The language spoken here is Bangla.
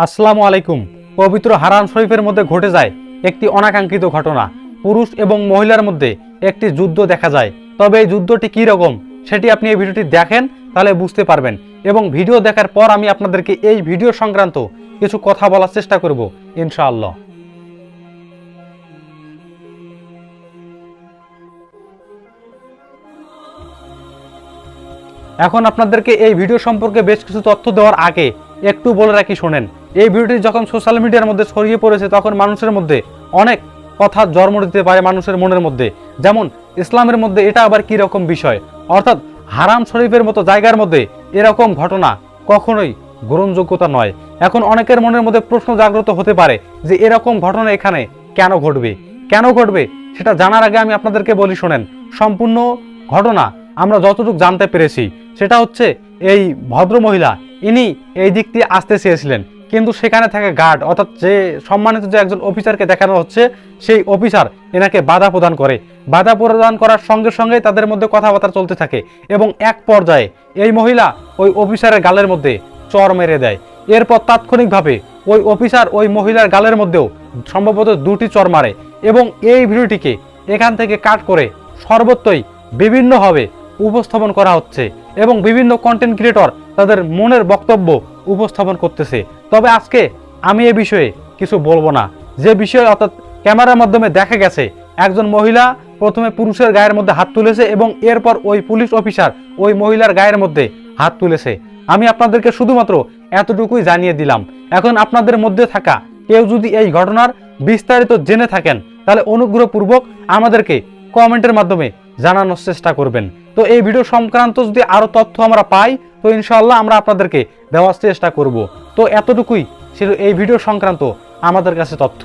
আসসালামু আলাইকুম। পবিত্র হারাম শরীফের মধ্যে ঘটে যায় একটি অনাকাঙ্ক্ষিত ঘটনা। পুরুষ এবং মহিলার মধ্যে একটি যুদ্ধ দেখা যায়। তবে এই যুদ্ধটি কী রকম সেটি আপনি এই ভিডিওটি দেখেন, তাহলে বুঝতে পারবেন। এবং ভিডিও দেখার পর আমি আপনাদেরকে এই ভিডিও সংক্রান্ত কিছু কথা বলার চেষ্টা করব ইনশাআল্লাহ। এখন আপনাদেরকে এই ভিডিও সম্পর্কে বেশ কিছু তথ্য দেওয়ার আগে একটু বলে রাখি, শোনেন। এই ভিডিওটি যখন সোশ্যাল মিডিয়ার মধ্যে ছড়িয়ে পড়েছে তখন মানুষের মধ্যে অনেক কথা জন্ম দিতে পারে মানুষের মনের মধ্যে। যেমন ইসলামের মধ্যে এটা আবার কি রকম বিষয়, অর্থাৎ হারাম শরীফের মতো জায়গার মধ্যে এরকম ঘটনা কখনোই গ্রহণযোগ্যতা নয়। এখন অনেকের মনের মধ্যে প্রশ্ন জাগ্রত হতে পারে যে এরকম ঘটনা এখানে কেন ঘটবে সেটা জানার আগে আমি আপনাদেরকে বলি, শোনেন। সম্পূর্ণ ঘটনা আমরা যতটুকু জানতে পেরেছি সেটা হচ্ছে এই ভদ্র মহিলা ইনি এই দিক দিয়ে আসতে চেয়েছিলেন, কিন্তু সেখানে থাকা গার্ড, অর্থাৎ যে সম্মানিত যে একজন অফিসারকে দেখানো হচ্ছে, সেই অফিসার এনাকে বাধা প্রদান করে। বাধা প্রদান করার সঙ্গে সঙ্গে তাদের মধ্যে কথাবার্তা চলতে থাকে এবং এক পর্যায়ে এই মহিলা ওই অফিসারের গালের মধ্যে চর মেরে দেয়। এরপর তাৎক্ষণিকভাবে ওই অফিসার ওই মহিলার গালের মধ্যেও সম্ভবত 2টি চর মারে। এবং এই ভিডিওটিকে এখান থেকে কাট করে সর্বত্রই বিভিন্নভাবে উপস্থাপন করা হচ্ছে এবং বিভিন্ন কন্টেন্ট ক্রিয়েটর তাদের মনের বক্তব্য উপস্থাপন করতেছে। তবে আজকে আমি এ বিষয়ে কিছু বলবো না। যে বিষয় অর্থাৎ ক্যামেরার মাধ্যমে দেখা গেছে একজন মহিলা প্রথমে পুরুষের গায়ের মধ্যে হাত তুলেছে এবং এরপর ওই পুলিশ অফিসার ওই মহিলার গায়ের মধ্যে হাত তুলেছে। আমি আপনাদেরকে শুধুমাত্র এতটুকুই জানিয়ে দিলাম। এখন আপনাদের মধ্যে থাকা কেউ যদি এই ঘটনার বিস্তারিত জেনে থাকেন তাহলে অনুগ্রহপূর্বক আমাদেরকে কমেন্টের মাধ্যমে জানানোর চেষ্টা করবেন। তো এই ভিডিও সংক্রান্ত যদি আরো তথ্য আমরা পাই তো ইনশাআল্লাহ আমরা আপনাদেরকে দেওয়ার চেষ্টা করব। তো এতটুকুই ছিল এই ভিডিও সংক্রান্ত আমাদের কাছে তথ্য।